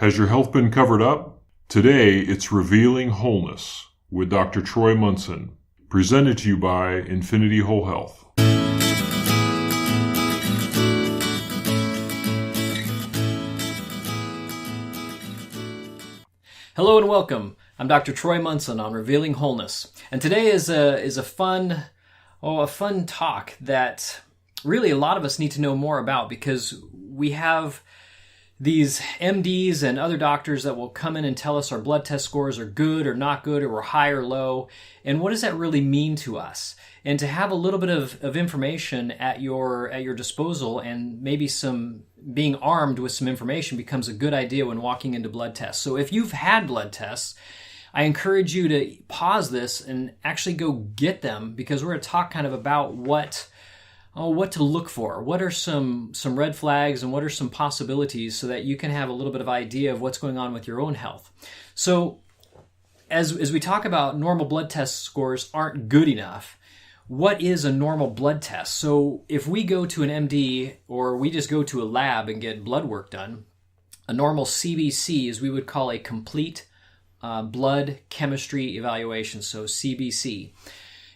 Has your health been covered up? Today, it's Revealing Wholeness with Dr. Troy Munson, presented to you by Infinity Whole Health. Hello and welcome. I'm Dr. Troy Munson on Revealing Wholeness. And today is a fun talk that really a lot of us need to know more about, because we have these MDs and other doctors that will come in and tell us our blood test scores are good or not good, or we're high or low. And what does that really mean to us? And to have a little bit of information at your disposal, and maybe some being armed with some information, becomes a good idea when walking into blood tests. So if you've had blood tests, I encourage you to pause this and actually go get them, because we're going to talk kind of about what to look for. What are some red flags and what are some possibilities, so that you can have a little bit of idea of what's going on with your own health. So as we talk about normal blood test scores aren't good enough, what is a normal blood test? So if we go to an MD or we just go to a lab and get blood work done, a normal CBC is we would call a complete blood chemistry evaluation, so CBC.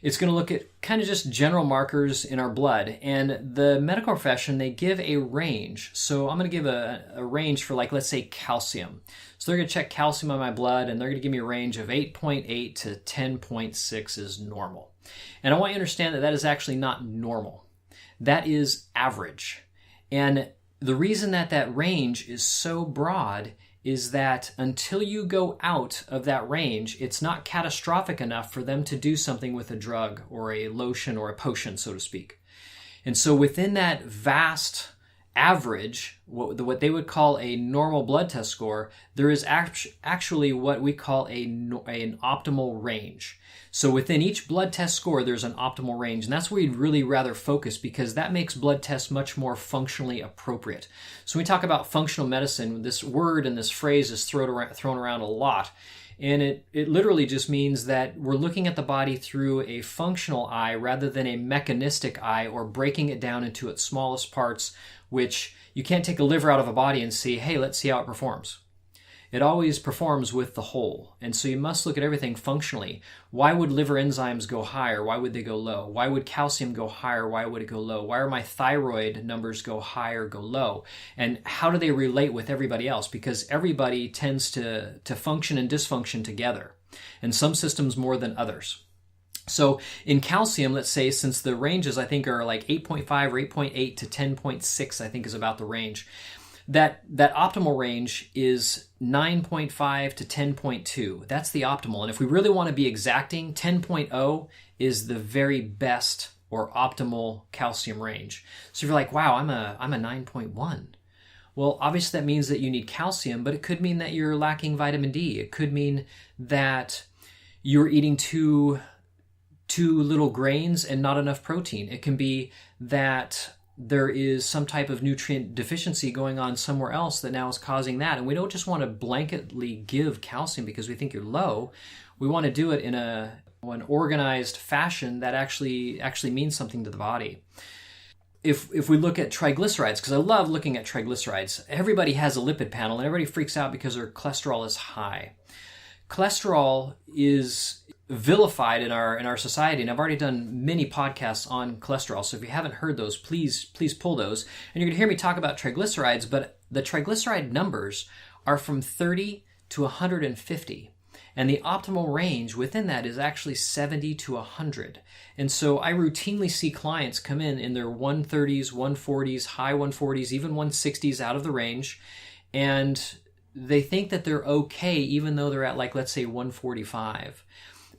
It's going to look at kind of just general markers in our blood. And the medical profession, they give a range. So I'm going to give a range for, like, let's say calcium. So they're going to check calcium on my blood, and they're going to give me a range of 8.8 to 10.6 is normal. And I want you to understand that that is actually not normal. That is average. And the reason that that range is so broad is that until you go out of that range, it's not catastrophic enough for them to do something with a drug or a lotion or a potion, so to speak. And so within that vast average, what they would call a normal blood test score, there is actually what we call an optimal range. So within each blood test score, there's an optimal range, and that's where you'd really rather focus, because that makes blood tests much more functionally appropriate. So when we talk about functional medicine, this word and this phrase is thrown around a lot, and it literally just means that we're looking at the body through a functional eye rather than a mechanistic eye, or breaking it down into its smallest parts, which you can't take a liver out of a body and say, hey, let's see how it performs. It always performs with the whole. And so you must look at everything functionally. Why would liver enzymes go higher? Why would they go low? Why would calcium go higher? Why would it go low? Why are my thyroid numbers go higher, go low? And how do they relate with everybody else? Because everybody tends to function and dysfunction together, and some systems more than others. So in calcium, let's say, since the ranges I think are like 8.5 or 8.8 to 10.6, I think is about the range. That optimal range is 9.5 to 10.2. That's the optimal. And if we really want to be exacting, 10.0 is the very best or optimal calcium range. So if you're like, wow, I'm a 9.1. Well, obviously that means that you need calcium, but it could mean that you're lacking vitamin D. It could mean that you're eating too little grains and not enough protein. It can be that there is some type of nutrient deficiency going on somewhere else that now is causing that. And we don't just want to blanketly give calcium because we think you're low. We want to do it in an organized fashion that actually means something to the body. If we look at triglycerides, because I love looking at triglycerides, everybody has a lipid panel and everybody freaks out because their cholesterol is high. Cholesterol is vilified in our society, and I've already done many podcasts on cholesterol, so if you haven't heard those, please pull those. And you're going to hear me talk about triglycerides, but the triglyceride numbers are from 30 to 150, and the optimal range within that is actually 70 to 100. And so I routinely see clients come in their 130s, 140s, high 140s, even 160s out of the range, and they think that they're okay even though they're at, like, let's say 145.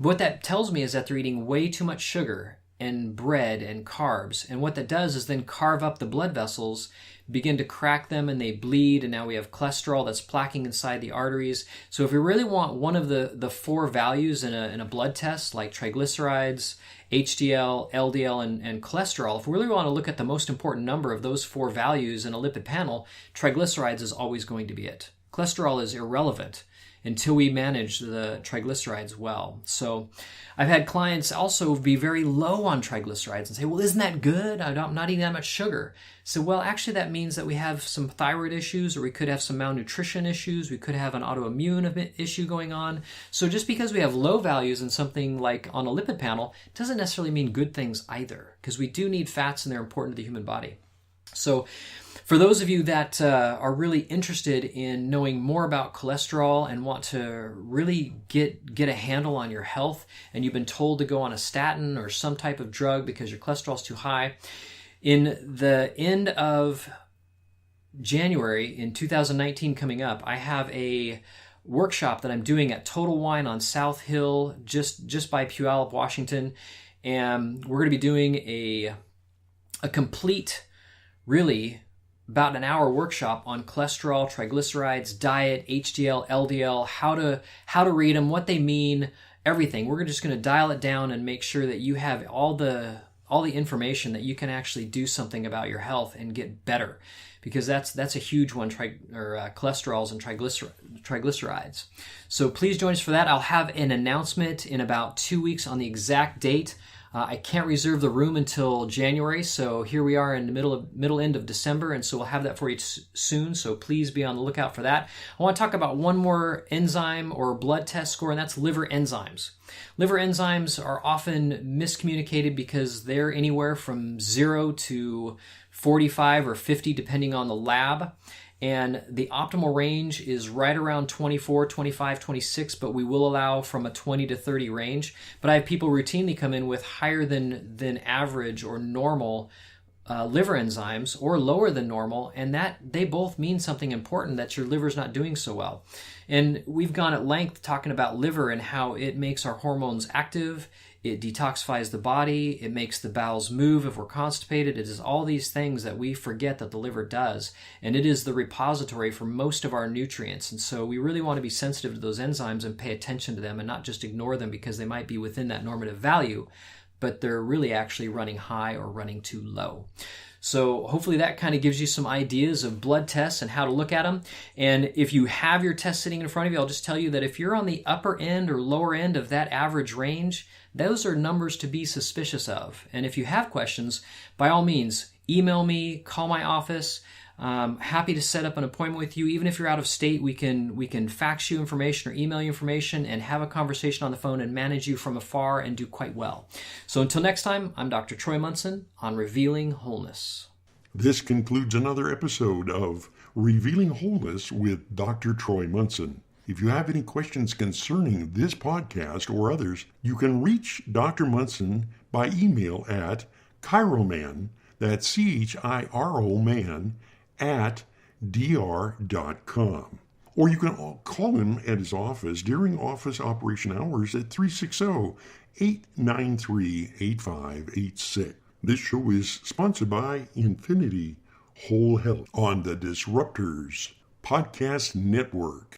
What that tells me is that they're eating way too much sugar and bread and carbs. And what that does is then carve up the blood vessels, begin to crack them, and they bleed. And now we have cholesterol that's plaquing inside the arteries. So if we really want one of the four values in a blood test, like triglycerides, HDL, LDL, and cholesterol, if we really want to look at the most important number of those four values in a lipid panel, triglycerides is always going to be it. cholesterol is irrelevant until we manage the triglycerides well. So I've had clients also be very low on triglycerides and say, well, isn't that good? I'm not eating that much sugar. So, well, actually that means that we have some thyroid issues, or we could have some malnutrition issues. We could have an autoimmune issue going on. So just because we have low values in something like on a lipid panel doesn't necessarily mean good things either, because we do need fats and they're important to the human body. So for those of you that are really interested in knowing more about cholesterol and want to really get a handle on your health, and you've been told to go on a statin or some type of drug because your cholesterol is too high, in the end of January in 2019 coming up, I have a workshop that I'm doing at Total Wine on South Hill, just by Puyallup, Washington, and we're going to be doing a complete, really about an hour workshop on cholesterol, triglycerides, diet, HDL, LDL, how to read them, what they mean, everything. We're just going to dial it down and make sure that you have all the information that you can actually do something about your health and get better, because that's a huge one, cholesterols and triglycerides. So please join us for that. I'll have an announcement in about 2 weeks on the exact date. I can't reserve the room until January, so here we are in the middle end of December, and so we'll have that for you soon, so please be on the lookout for that. I want to talk about one more enzyme or blood test score, and that's liver enzymes. Liver enzymes are often miscommunicated because they're anywhere from 0 to 45 or 50 depending on the lab. And the optimal range is right around 24, 25, 26, but we will allow from a 20 to 30 range. But I have people routinely come in with higher than average or normal liver enzymes, or lower than normal, and that they both mean something important, that your liver's not doing so well. And we've gone at length talking about liver and how it makes our hormones active, it detoxifies the body, it makes the bowels move if we're constipated. It is all these things that we forget that the liver does, and it is the repository for most of our nutrients. And so we really want to be sensitive to those enzymes and pay attention to them and not just ignore them because they might be within that normative value, but they're really actually running high or running too low. So hopefully that kind of gives you some ideas of blood tests and how to look at them. And if you have your test sitting in front of you, I'll just tell you that if you're on the upper end or lower end of that average range, those are numbers to be suspicious of. And if you have questions, by all means, email me, call my office. Happy to set up an appointment with you. Even if you're out of state, we can fax you information or email you information and have a conversation on the phone and manage you from afar and do quite well. So until next time, I'm Dr. Troy Munson on Revealing Wholeness. This concludes another episode of Revealing Wholeness with Dr. Troy Munson. If you have any questions concerning this podcast or others, you can reach Dr. Munson by email at chiroman, that's CHIRO man, at dr.com. Or you can call him at his office during office operation hours at 360-893-8586. This show is sponsored by Infinity Whole Health on the Disruptors Podcast Network.